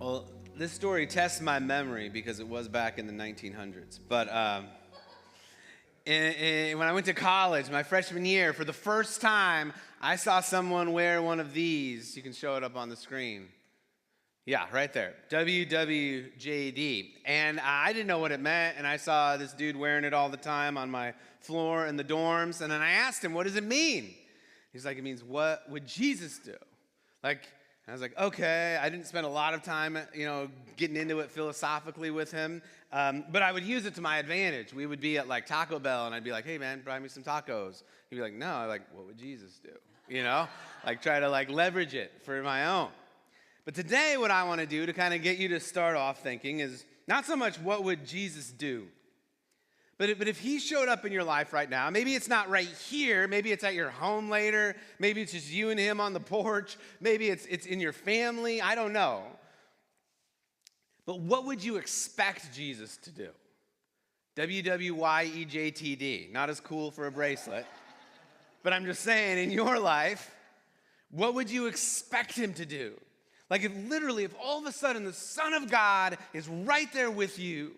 Well, this story tests my memory because it was back in the 1900s. But when I went to college, my freshman year, for the first time, I saw someone wear one of these. You can show it up on the screen. Yeah, right there. W.W.Y.E.J.T.D. And I didn't know what it meant, and I saw this dude wearing it all the time on my floor in the dorms. And then I asked him, what does it mean? He's like, it means, what would Jesus do? I was like, okay. I didn't spend a lot of time, getting into it philosophically with him. But I would use it to my advantage. We would be at Taco Bell, and I'd be like, hey, man, buy me some tacos. He'd be like, no. What would Jesus do? Try to leverage it for my own. But today what I want to do to kind of get you to start off thinking is not so much what would Jesus do, but if he showed up in your life right now, maybe it's not right here, maybe it's at your home later, maybe it's just you and him on the porch, maybe it's in your family, I don't know. But what would you expect Jesus to do? W.W.Y.E.J.T.D. Not as cool for a bracelet. But I'm just saying, in your life, what would you expect him to do? If all of a sudden the Son of God is right there with you,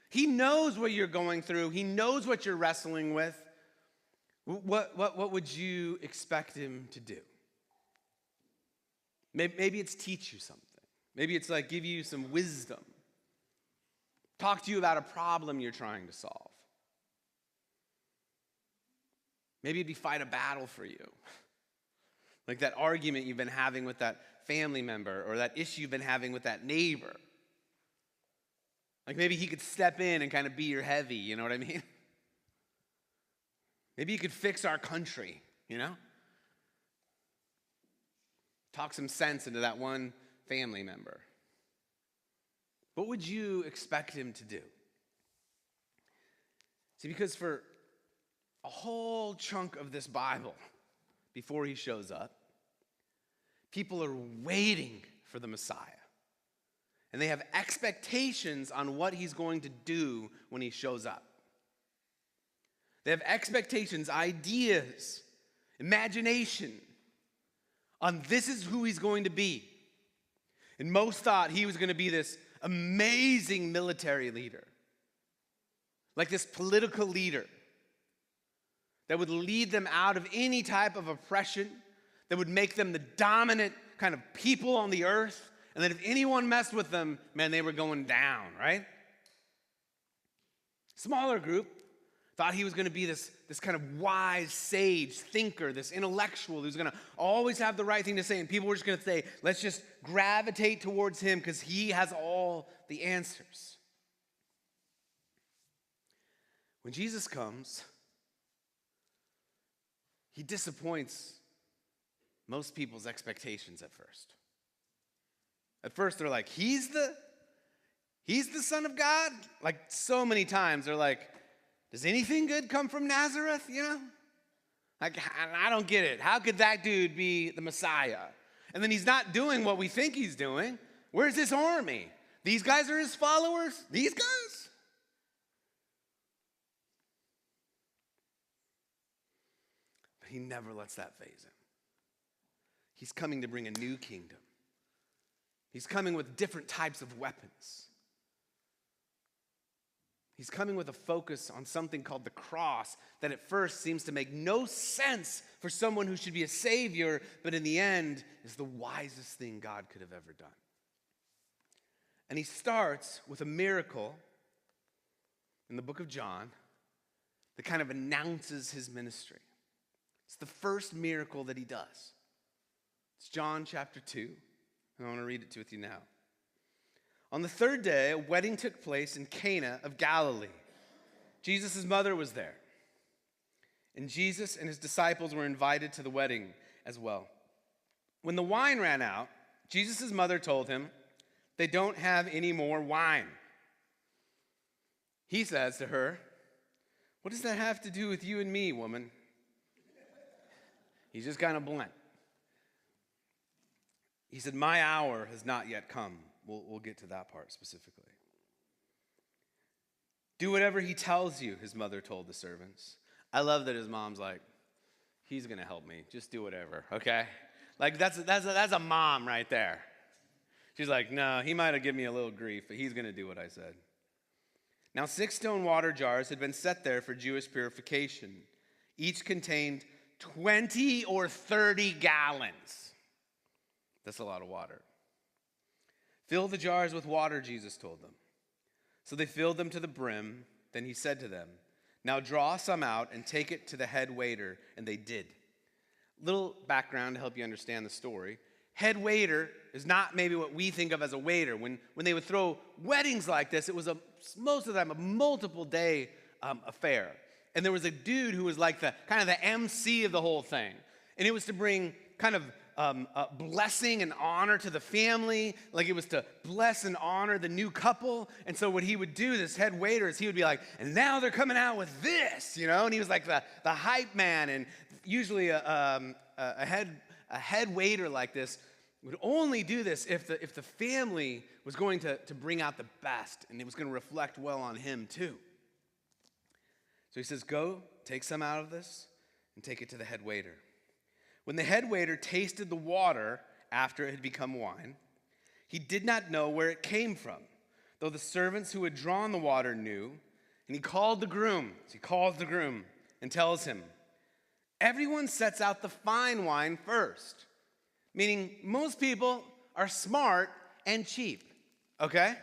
he knows what you're going through, he knows what you're wrestling with, what would you expect him to do? Maybe it's teach you something. Maybe it's give you some wisdom. Talk to you about a problem you're trying to solve. Maybe it'd be fight a battle for you. Like that argument you've been having with that family member or that issue you've been having with that neighbor. Maybe he could step in and kind of be your heavy, you know what I mean? Maybe he could fix our country, Talk some sense into that one family member. What would you expect him to do? See, because for a whole chunk of this Bible, before he shows up, people are waiting for the Messiah. And they have expectations on what he's going to do when he shows up. They have expectations, ideas, imagination on this is who he's going to be. And most thought he was going to be this amazing military leader. This political leader that would lead them out of any type of oppression, that would make them the dominant kind of people on the earth, and that if anyone messed with them, man, they were going down, right? Smaller group thought he was going to be this kind of wise, sage thinker, this intellectual who's going to always have the right thing to say, and people were just going to say, let's just gravitate towards him because he has all the answers. When Jesus comes, he disappoints most people's expectations at first. At first, they're like, he's the Son of God? So many times, they're like, does anything good come from Nazareth, I don't get it. How could that dude be the Messiah? And then he's not doing what we think he's doing. Where's his army? These guys are his followers? These guys? But he never lets that faze him. He's coming to bring a new kingdom. He's coming with different types of weapons. He's coming with a focus on something called the cross that at first seems to make no sense for someone who should be a savior, but in the end is the wisest thing God could have ever done. And he starts with a miracle in the book of John that kind of announces his ministry. It's the first miracle that he does. It's John chapter 2. I want to read it with you now. On the third day, a wedding took place in Cana of Galilee. Jesus' mother was there. And Jesus and his disciples were invited to the wedding as well. When the wine ran out, Jesus' mother told him, they don't have any more wine. He says to her, what does that have to do with you and me, woman? He's just kind of blunt. He said, my hour has not yet come. We'll get to that part specifically. Do whatever he tells you, his mother told the servants. I love that his mom's like, he's going to help me. Just do whatever, okay? That's a mom right there. She's like, no, he might have given me a little grief, but he's going to do what I said. Now 6 stone water jars had been set there for Jewish purification. Each contained 20 or 30 gallons. That's a lot of water. Fill the jars with water, Jesus told them. So they filled them to the brim. Then he said to them, now draw some out and take it to the head waiter. And they did. Little background to help you understand the story. Head waiter is not maybe what we think of as a waiter. When they would throw weddings like this, it was most of the time a multiple day affair. And there was a dude who was like the kind of the MC of the whole thing. And it was to bring kind of blessing and honor to the family. Like it was to bless and honor the new couple. And so what he would do, this head waiter, is he would be like, and now they're coming out with this, you know? And he was like the hype man. And usually a head waiter like this would only do this if the family was going to bring out the best. And it was going to reflect well on him too. So he says, go, take some out of this and take it to the head waiter. When the head waiter tasted the water after it had become wine, he did not know where it came from, though the servants who had drawn the water knew. And he called the groom. So he calls the groom and tells him, everyone sets out the fine wine first. Meaning most people are smart and cheap, okay?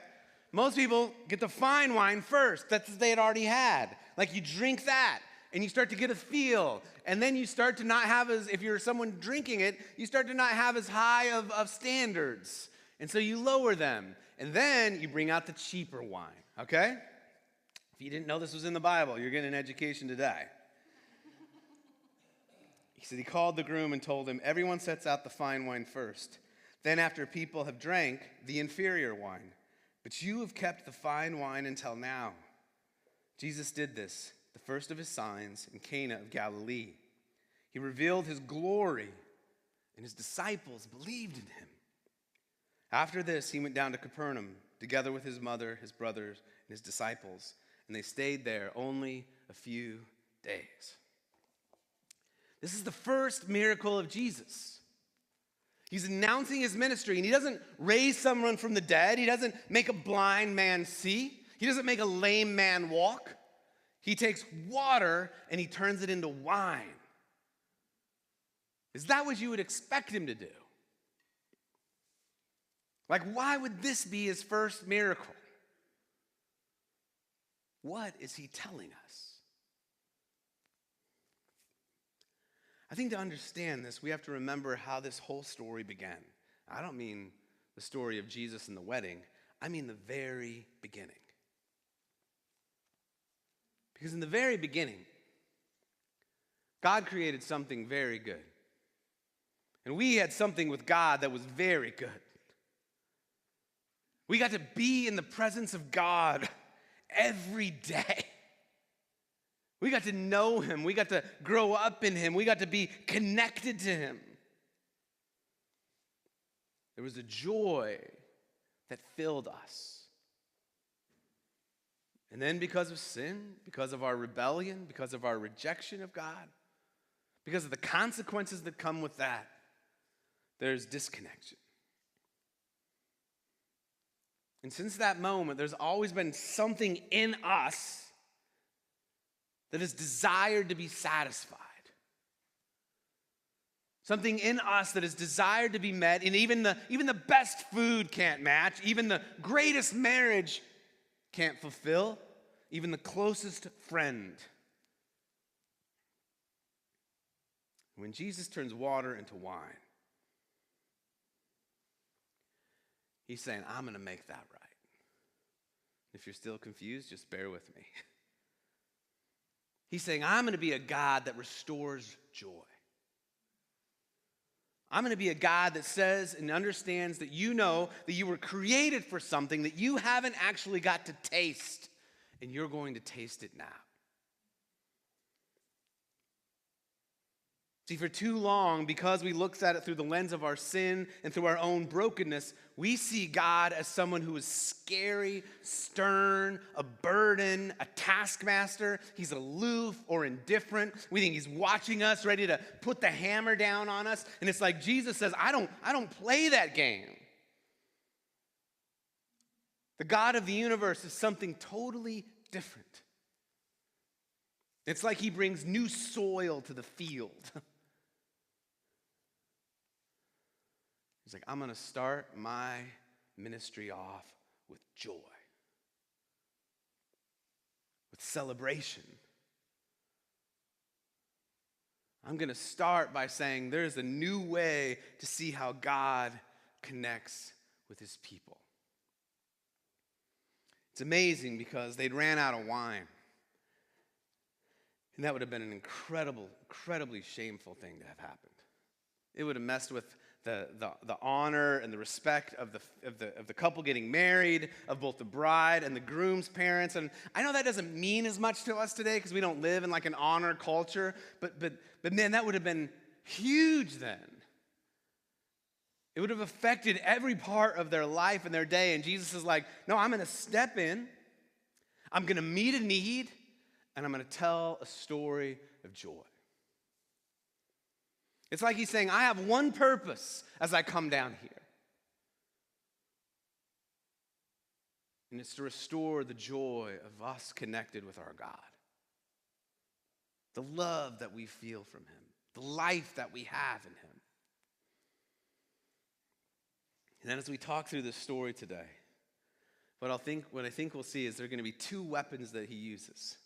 Most people get the fine wine first. That's what they had already had. Like you drink that and you start to get a feel. And then you start to not have if you're someone drinking it, you start to not have as high of standards. And so you lower them. And then you bring out the cheaper wine, okay? If you didn't know this was in the Bible, you're getting an education today. He said he called the groom and told him, everyone sets out the fine wine first. Then after people have drank, the inferior wine. But you have kept the fine wine until now. Jesus did this, the first of his signs in Cana of Galilee. He revealed his glory, and his disciples believed in him. After this, he went down to Capernaum, together with his mother, his brothers, and his disciples, and they stayed there only a few days. This is the first miracle of Jesus. He's announcing his ministry, and he doesn't raise someone from the dead. He doesn't make a blind man see. He doesn't make a lame man walk. He takes water and he turns it into wine. Is that what you would expect him to do? Like, why would this be his first miracle? What is he telling us? I think to understand this, we have to remember how this whole story began. I don't mean the story of Jesus and the wedding. I mean the very beginning. Because in the very beginning, God created something very good. And we had something with God that was very good. We got to be in the presence of God every day. We got to know him. We got to grow up in him. We got to be connected to him. There was a joy that filled us. And then because of sin, because of our rebellion, because of our rejection of God, because of the consequences that come with that, there's disconnection. And since that moment, there's always been something in us that is desired to be satisfied. Something in us that is desired to be met, and even the best food can't match, even the greatest marriage can't fulfill, even the closest friend. When Jesus turns water into wine, he's saying, I'm going to make that right. If you're still confused, just bear with me. He's saying, I'm going to be a God that restores joy. I'm going to be a God that says and understands that you know that you were created for something that you haven't actually got to taste, and you're going to taste it now. See, for too long, because we looked at it through the lens of our sin and through our own brokenness, we see God as someone who is scary, stern, a burden, a taskmaster. He's aloof or indifferent. We think he's watching us, ready to put the hammer down on us. And it's like Jesus says, I don't play that game. The God of the universe is something totally different. It's like he brings new soil to the field. He's like, I'm going to start my ministry off with joy, with celebration. I'm going to start by saying there's a new way to see how God connects with his people. It's amazing because they'd ran out of wine. And that would have been an incredibly shameful thing to have happened. It would have messed with the honor and the respect of the couple getting married, of both the bride and the groom's parents. And I know that doesn't mean as much to us today because we don't live in like an honor culture, but man, that would have been huge then. It would have affected every part of their life and their day. And Jesus is like, no, I'm going to step in, I'm going to meet a need, and I'm going to tell a story of joy. It's like he's saying, I have one purpose as I come down here. And it's to restore the joy of us connected with our God. The love that we feel from him. The life that we have in him. And then as we talk through this story today, what I think we'll see is there are going to be two weapons that he uses.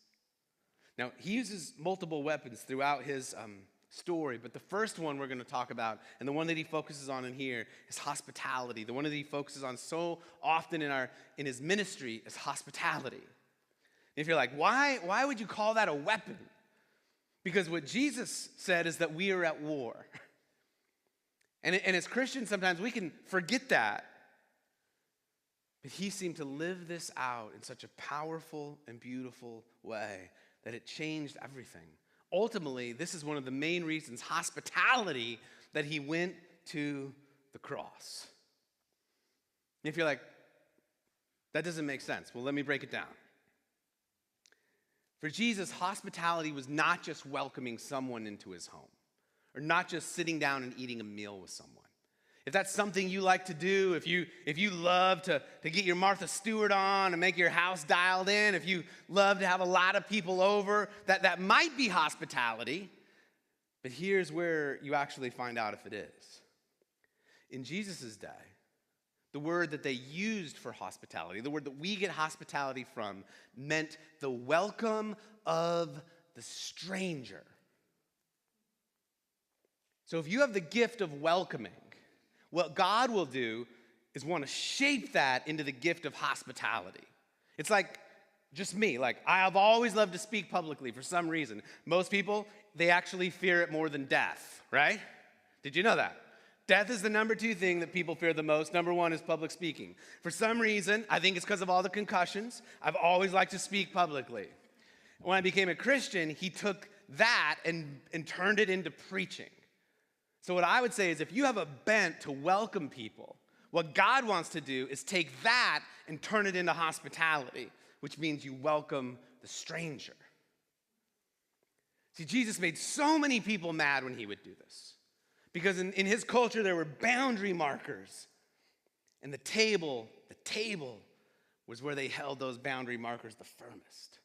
Now, he uses multiple weapons throughout his story, but the first one we're going to talk about, and the one that he focuses on in here, is hospitality. The one that he focuses on so often in his ministry is hospitality. And if you're like, why would you call that a weapon? Because what Jesus said is that we are at war. And as Christians, sometimes we can forget that. But he seemed to live this out in such a powerful and beautiful way that it changed everything. Ultimately, this is one of the main reasons, hospitality, that he went to the cross. And if you're like, that doesn't make sense, well, let me break it down. For Jesus, hospitality was not just welcoming someone into his home, or not just sitting down and eating a meal with someone. If that's something you like to do, if you love to get your Martha Stewart on and make your house dialed in, if you love to have a lot of people over, that might be hospitality. But here's where you actually find out if it is. In Jesus' day, the word that they used for hospitality, the word that we get hospitality from, meant the welcome of the stranger. So if you have the gift of welcoming, what God will do is want to shape that into the gift of hospitality. It's like just me. Like, I have always loved to speak publicly for some reason. Most people, they actually fear it more than death, right? Did you know that? Death is the number 2 thing that people fear the most. Number 1 is public speaking. For some reason, I think it's because of all the concussions, I've always liked to speak publicly. When I became a Christian, he took that and turned it into preaching. So what I would say is if you have a bent to welcome people, what God wants to do is take that and turn it into hospitality, which means you welcome the stranger. See, Jesus made so many people mad when he would do this. Because in his culture, there were boundary markers. And the table was where they held those boundary markers the firmest.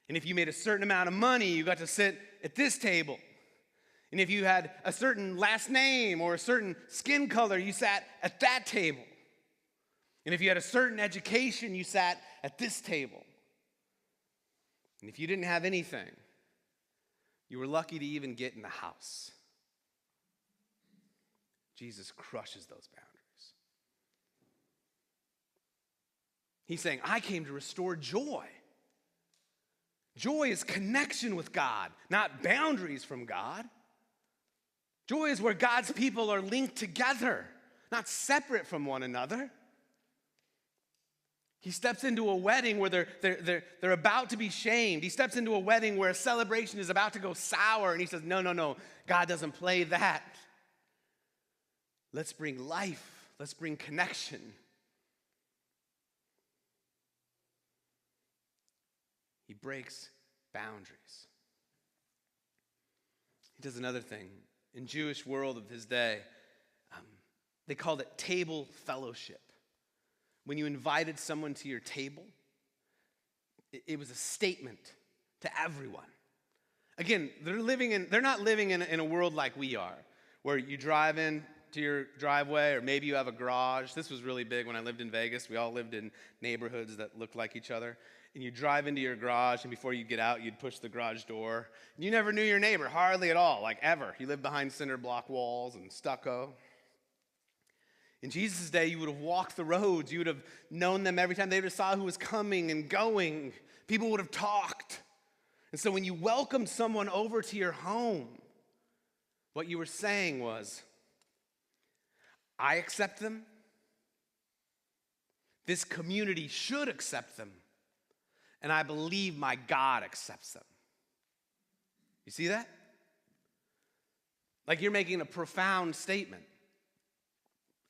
And if you made a certain amount of money, you got to sit at this table. And if you had a certain last name or a certain skin color, you sat at that table. And if you had a certain education, you sat at this table. And if you didn't have anything, you were lucky to even get in the house. Jesus crushes those boundaries. He's saying, I came to restore joy. Joy is connection with God, not boundaries from God. Joy is where God's people are linked together, not separate from one another. He steps into a wedding where they're about to be shamed. He steps into a wedding where a celebration is about to go sour, and he says, no, God doesn't play that. Let's bring life. Let's bring connection. He breaks boundaries. He does another thing. In Jewish world of his day, they called it table fellowship, when you invited someone to your table, it was a statement to everyone. Again, they're not living in a world like we are, where you drive in to your driveway, or maybe you have a garage. This was really big when I lived in Vegas. We all lived in neighborhoods that looked like each other. And you drive into your garage, and before you get out, you'd push the garage door. You never knew your neighbor, hardly at all, like ever. You lived behind cinder block walls and stucco. In Jesus' day, you would have walked the roads. You would have known them every time. They would have saw who was coming and going. People would have talked. And so when you welcomed someone over to your home, what you were saying was, I accept them. This community should accept them. And I believe my God accepts them. You see that? Like you're making a profound statement.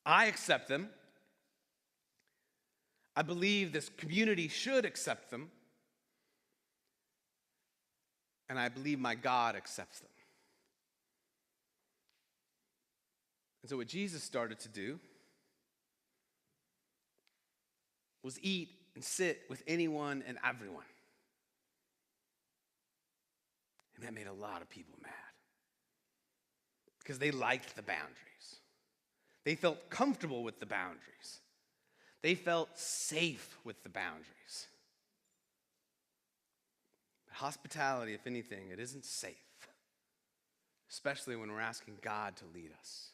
I accept them. I believe this community should accept them. And I believe my God accepts them. And so what Jesus started to do was eat and sit with anyone and everyone. And that made a lot of people mad. Because they liked the boundaries. They felt comfortable with the boundaries. They felt safe with the boundaries. But hospitality, if anything, it isn't safe. Especially when we're asking God to lead us.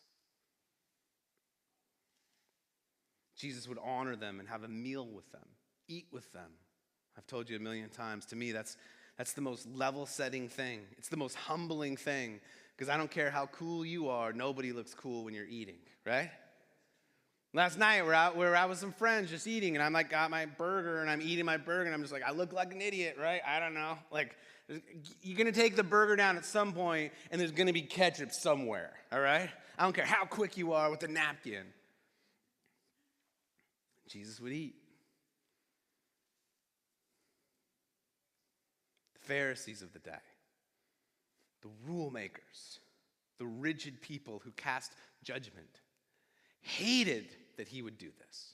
Jesus would honor them and have a meal with them, eat with them. I've told you a million times, to me, that's the most level-setting thing. It's the most humbling thing, because I don't care how cool you are, nobody looks cool when you're eating, right? Last night, we're out with some friends just eating, and I'm like, got my burger, and I'm eating my burger, and I'm just like, I look like an idiot, right? I don't know. Like, you're going to take the burger down at some point, and there's going to be ketchup somewhere, all right? I don't care how quick you are with the napkin. Jesus would eat. The Pharisees of the day, the rule makers, the rigid people who cast judgment, hated that he would do this.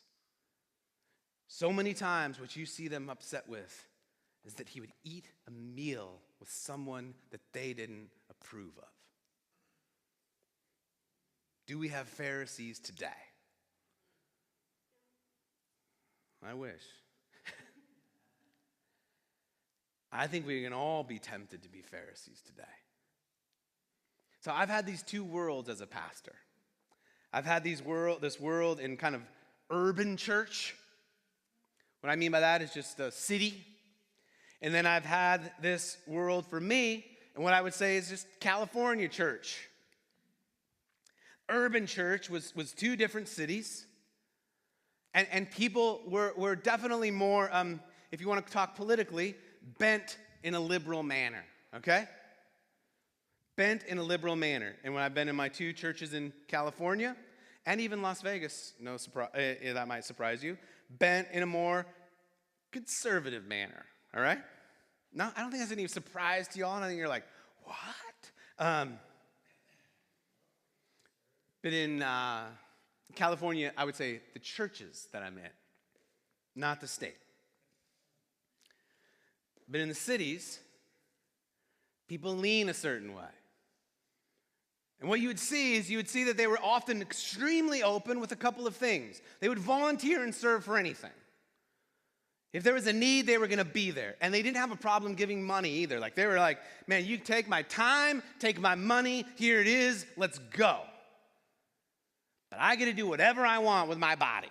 So many times what you see them upset with is that he would eat a meal with someone that they didn't approve of. Do we have Pharisees today? I wish. I think we can all be tempted to be Pharisees today. So I've had these two worlds as a pastor. I've had this world in kind of urban church. What I mean by that is just a city. And then I've had this world for me, and what I would say is just California church. Urban church was two different cities. And people were definitely more, if you want to talk politically, bent in a liberal manner, okay? Bent in a liberal manner. And when I've been in my two churches in California, and even Las Vegas, no surprise, that might surprise you, bent in a more conservative manner, all right? No, I don't think that's any surprise to y'all. I think you're like, what? But in California, I would say the churches that I'm in, not the state. But in the cities, people lean a certain way. And what you would see is that they were often extremely open with a couple of things. They would volunteer and serve for anything. If there was a need, they were going to be there. And they didn't have a problem giving money either. Like they were like, man, you take my time, take my money, here it is, let's go. But I get to do whatever I want with my body.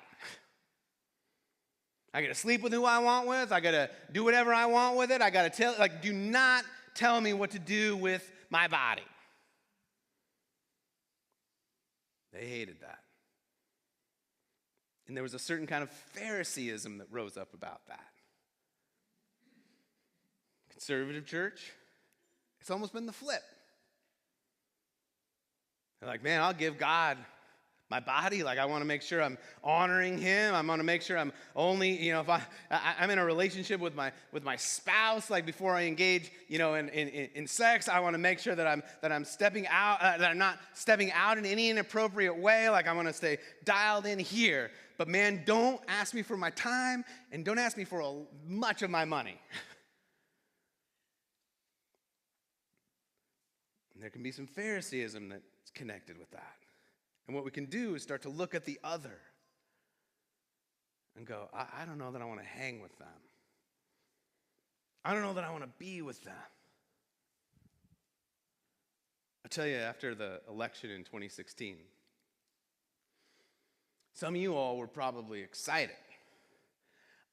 I get to sleep with who I want with. I got to do whatever I want with it. I got to do not tell me what to do with my body. They hated that. And there was a certain kind of Phariseeism that rose up about that. Conservative church, it's almost been the flip. They're like, man, I'll give God my body. Like, I want to make sure I'm honoring him. I want to make sure I'm only, if I'm in a relationship with my spouse, like before I engage, in sex, I want to make sure that I'm stepping out, that I'm not stepping out in any inappropriate way. Like, I want to stay dialed in here. But man, don't ask me for my time and don't ask me for much of my money. And there can be some Phariseeism that's connected with that. And what we can do is start to look at the other and go, I don't know that I want to hang with them. I don't know that I want to be with them. I'll tell you, after the election in 2016, some of you all were probably excited.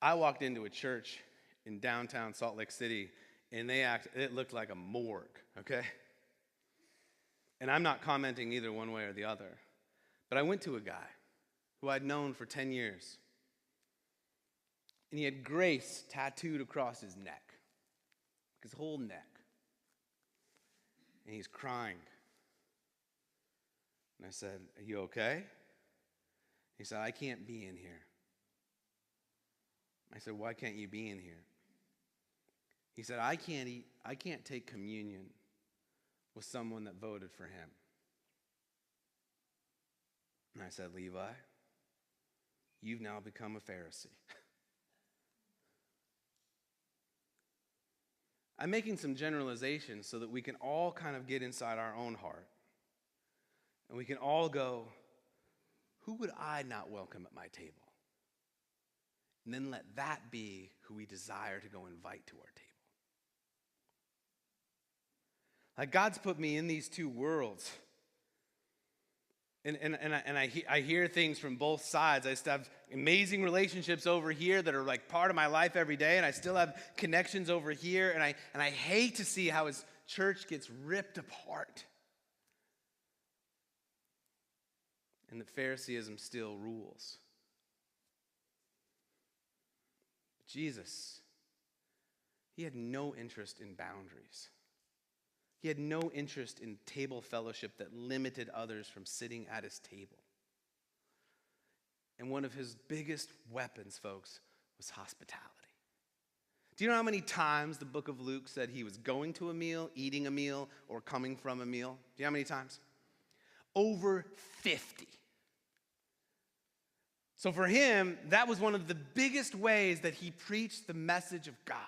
I walked into a church in downtown Salt Lake City, and it looked like a morgue, okay? And I'm not commenting either one way or the other, but I went to a guy who I'd known for 10 years, and he had grace tattooed across his neck, his whole neck, and he's crying. And I said, "Are you okay?" He said, "I can't be in here." I said, "Why can't you be in here?" He said, I can't take communion with someone that voted for him." And I said, "Levi, you've now become a Pharisee." I'm making some generalizations so that we can all kind of get inside our own heart. And we can all go, who would I not welcome at my table? And then let that be who we desire to go invite to our table. Like, God's put me in these two worlds. And I hear things from both sides. I still have amazing relationships over here that are like part of my life every day, and I still have connections over here, and I hate to see how his church gets ripped apart. And that Phariseeism still rules. Jesus, he had no interest in boundaries. He had no interest in table fellowship that limited others from sitting at his table. And one of his biggest weapons, folks, was hospitality. Do you know how many times the book of Luke said he was going to a meal, eating a meal, or coming from a meal? Do you know how many times? Over 50. So for him, that was one of the biggest ways that he preached the message of God,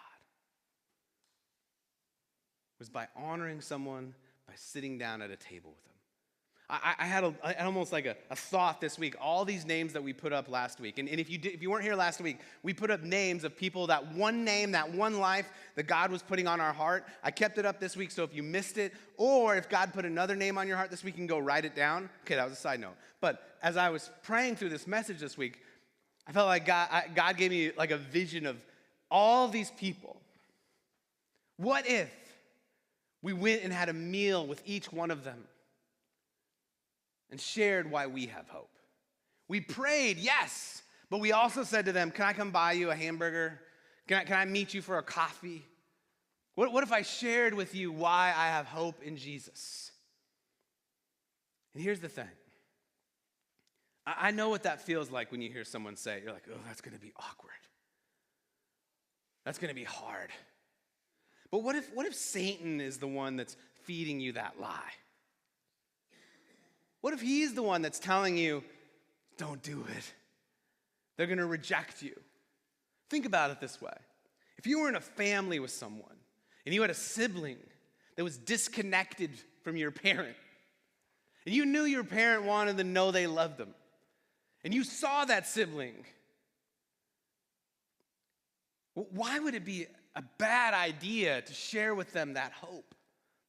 was by honoring someone by sitting down at a table with them. I had almost like a thought this week. All these names that we put up last week, and if you weren't here last week, we put up names of people, that one name, that one life that God was putting on our heart. I kept it up this week, so if you missed it, or if God put another name on your heart this week, you can go write it down. Okay, that was a side note. But as I was praying through this message this week, I felt like God gave me like a vision of all these people. What if we went and had a meal with each one of them and shared why we have hope? We prayed, yes, but we also said to them, can I come buy you a hamburger? Can I meet you for a coffee? What if I shared with you why I have hope in Jesus? And here's the thing. I know what that feels like when you hear someone say it. You're like, oh, that's going to be awkward. That's going to be hard. But what if Satan is the one that's feeding you that lie? What if he's the one that's telling you, don't do it? They're going to reject you. Think about it this way. If you were in a family with someone and you had a sibling that was disconnected from your parent, and you knew your parent wanted to know they loved them, and you saw that sibling, why would it be a bad idea to share with them that hope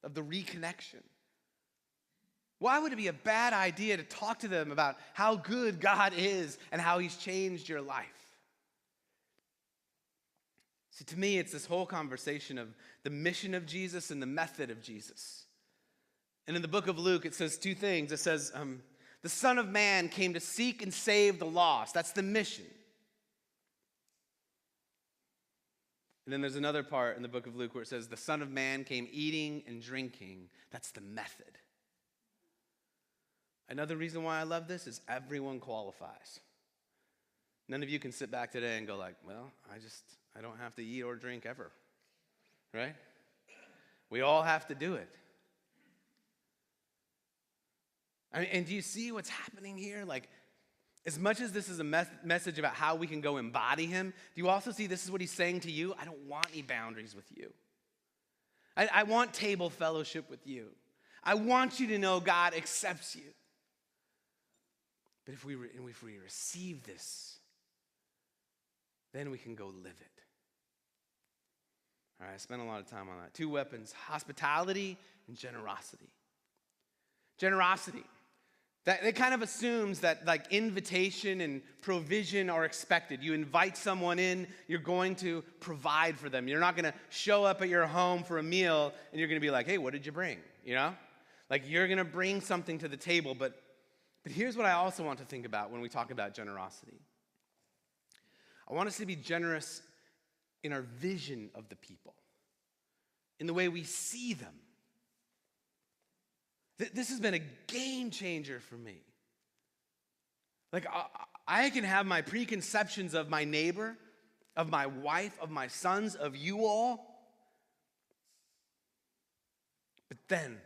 of the reconnection? Why would it be a bad idea to talk to them about how good God is and how he's changed your life? See, to me, it's this whole conversation of the mission of Jesus and the method of Jesus. And in the book of Luke, it says two things. It says, the Son of Man came to seek and save the lost. That's the mission. And then there's another part in the book of Luke where it says, the Son of Man came eating and drinking. That's the method. Another reason why I love this is everyone qualifies. None of you can sit back today and go like, well, I don't have to eat or drink ever, right? We all have to do it. I mean, and do you see what's happening here? Like, As much as this is a message about how we can go embody him, do you also see this is what he's saying to you? I don't want any boundaries with you. I want table fellowship with you. I want you to know God accepts you. But if we receive this, then we can go live it. All right, I spent a lot of time on that. 2 weapons, hospitality and generosity. Generosity. That it kind of assumes that like invitation and provision are expected. You invite someone in, you're going to provide for them. You're not going to show up at your home for a meal and you're going to be like, hey, what did you bring? You know? Like you're going to bring something to the table. But here's what I also want to think about when we talk about generosity. I want us to be generous in our vision of the people, in the way we see them. This has been a game changer for me. Like, I can have my preconceptions of my neighbor, of my wife, of my sons, of you all. But then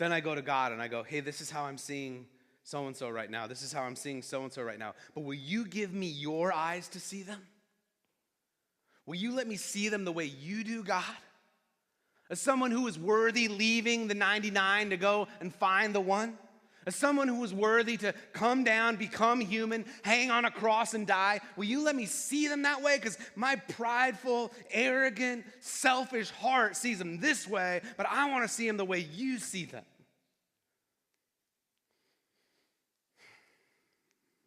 I go to God and I go, hey, this is how I'm seeing so-and-so right now. This is how I'm seeing so-and-so right now. But will you give me your eyes to see them? Will you let me see them the way you do, God? As someone who is worthy leaving the 99 to go and find the one? As someone who is worthy to come down, become human, hang on a cross and die, will you let me see them that way? Because my prideful, arrogant, selfish heart sees them this way, but I want to see them the way you see them.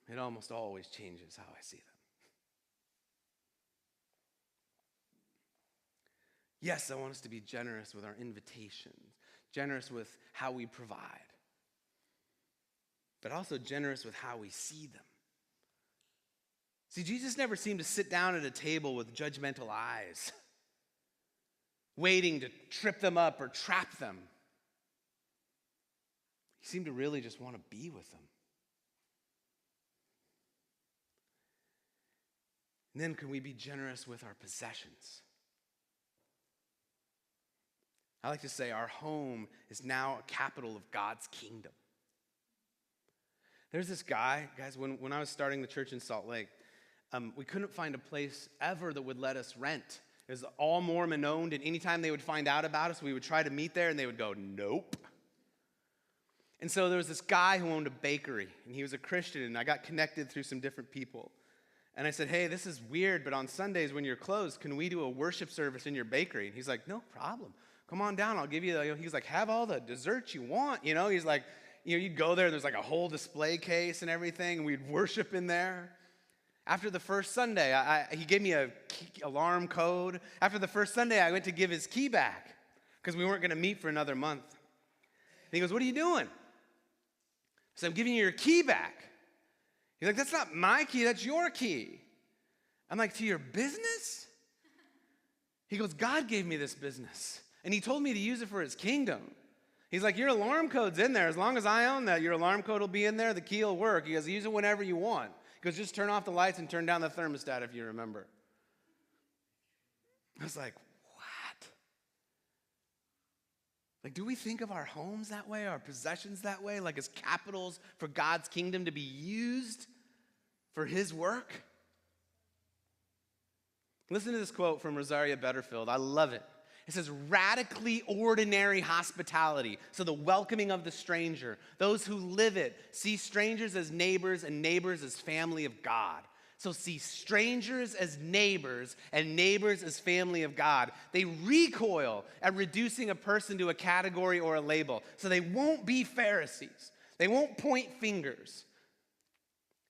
It almost always changes how I see them. Yes, I want us to be generous with our invitations, generous with how we provide, but also generous with how we see them. See, Jesus never seemed to sit down at a table with judgmental eyes, waiting to trip them up or trap them. He seemed to really just want to be with them. And then can we be generous with our possessions? I like to say our home is now a capital of God's kingdom. There's this guy, guys, when I was starting the church in Salt Lake, we couldn't find a place ever that would let us rent. It was all Mormon owned, and anytime they would find out about us, we would try to meet there, and they would go, nope. And so there was this guy who owned a bakery, and he was a Christian, and I got connected through some different people. And I said, hey, this is weird, but on Sundays when you're closed, can we do a worship service in your bakery? And he's like, no problem. Come on down, I'll give you, he's like, have all the desserts you want, He's like, you'd go there, there's like a whole display case and everything, and we'd worship in there. After the first Sunday, he gave me a alarm code. After the first Sunday, I went to give his key back because we weren't going to meet for another month. And he goes, what are you doing? I said, I'm giving you your key back. He's like, that's not my key, that's your key. I'm like, to your business? He goes, God gave me this business. And he told me to use it for his kingdom. He's like, your alarm code's in there. As long as I own that, your alarm code will be in there. The key will work. He goes, use it whenever you want. He goes, just turn off the lights and turn down the thermostat if you remember. I was like, what? Like, do we think of our homes that way, our possessions that way, like as capitals for God's kingdom to be used for his work? Listen to this quote from Rosaria Butterfield. I love it. It says, radically ordinary hospitality, so the welcoming of the stranger. Those who live it see strangers as neighbors and neighbors as family of God. So see strangers as neighbors and neighbors as family of God. They recoil at reducing a person to a category or a label. So they won't be Pharisees. They won't point fingers.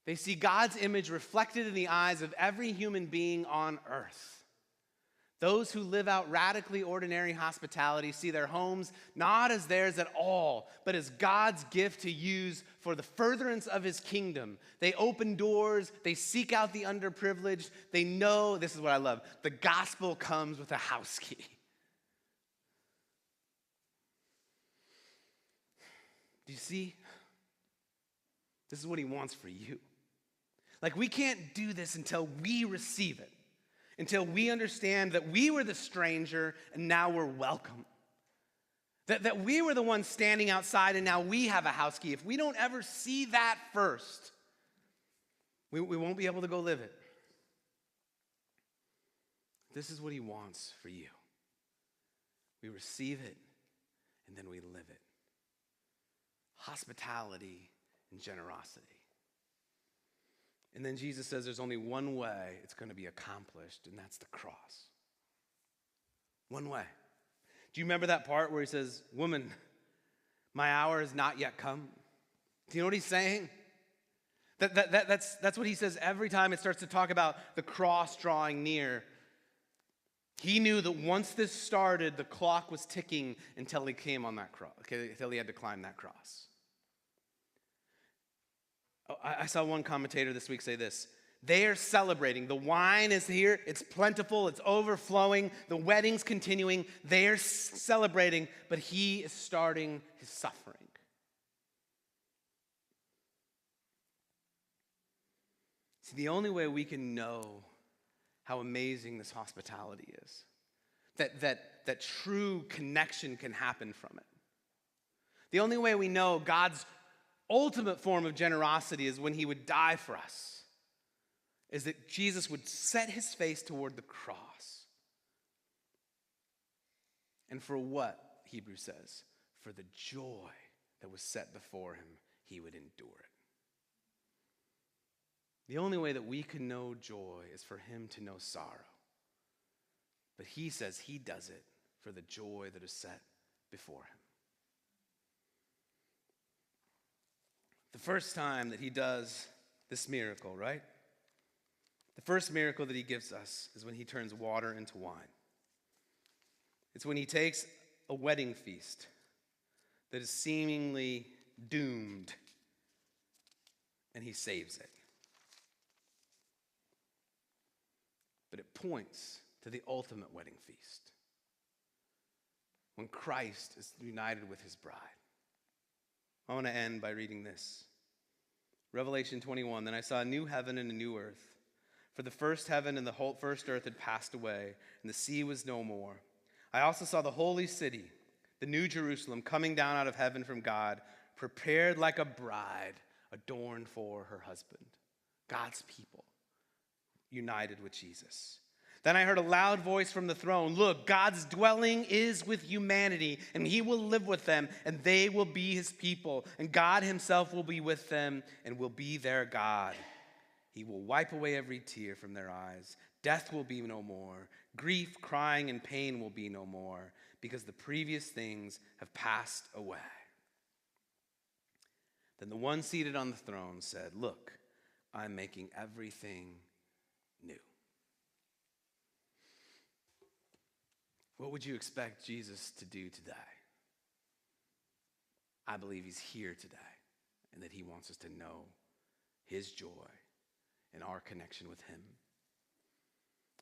They see God's image reflected in the eyes of every human being on earth. Those who live out radically ordinary hospitality see their homes not as theirs at all, but as God's gift to use for the furtherance of his kingdom. They open doors, they seek out the underprivileged, they know, this is what I love, the gospel comes with a house key. Do you see? This is what he wants for you. Like, we can't do this until we receive it. Until we understand that we were the stranger and now we're welcome. That we were the ones standing outside and now we have a house key. If we don't ever see that first, we won't be able to go live it. This is what he wants for you. We receive it and then we live it. Hospitality and generosity. And then Jesus says there's only one way it's going to be accomplished, and that's the cross. One way. Do you remember that part where he says, "Woman, my hour has not yet come"? Do you know what he's saying? That's what he says every time it starts to talk about the cross drawing near. He knew that once this started, the clock was ticking until he came on that cross, until he had to climb that cross. I saw one commentator this week say this: they are celebrating. The wine is here. It's plentiful. It's overflowing. The wedding's continuing. They are celebrating, but he is starting his suffering. See, the only way we can know how amazing this hospitality is, that true connection can happen from it. The only way we know God's ultimate form of generosity is when he would die for us, is that Jesus would set his face toward the cross. And for what, Hebrews says, for the joy that was set before him, he would endure it. The only way that we can know joy is for him to know sorrow. But he says he does it for the joy that is set before him. The first time that he does this miracle, right? The first miracle that he gives us is when he turns water into wine. It's when he takes a wedding feast that is seemingly doomed and he saves it. But it points to the ultimate wedding feast, when Christ is united with his bride. I want to end by reading this. Revelation 21, then I saw a new heaven and a new earth. For the first heaven and the whole first earth had passed away, and the sea was no more. I also saw the holy city, the new Jerusalem, coming down out of heaven from God, prepared like a bride adorned for her husband. God's people, united with Jesus. Then I heard a loud voice from the throne. Look, God's dwelling is with humanity, and he will live with them, and they will be his people. And God himself will be with them and will be their God. He will wipe away every tear from their eyes. Death will be no more. Grief, crying, and pain will be no more, because the previous things have passed away. Then the one seated on the throne said, look, I'm making everything new. What would you expect Jesus to do today? I believe he's here today, and that he wants us to know his joy and our connection with him,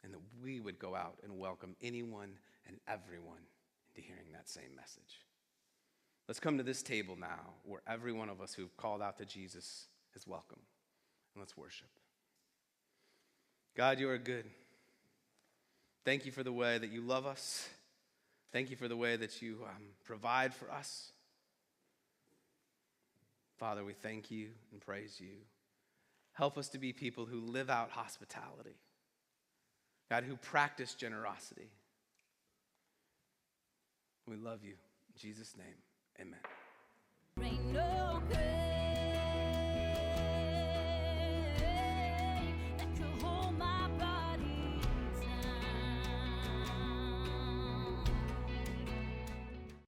and that we would go out and welcome anyone and everyone into hearing that same message. Let's come to this table now, where every one of us who've called out to Jesus is welcome, and let's worship. God, you are good. Thank you for the way that you love us. Thank you for the way that you provide for us. Father, we thank you and praise you. Help us to be people who live out hospitality. God, who practice generosity. We love you. In Jesus' name, amen.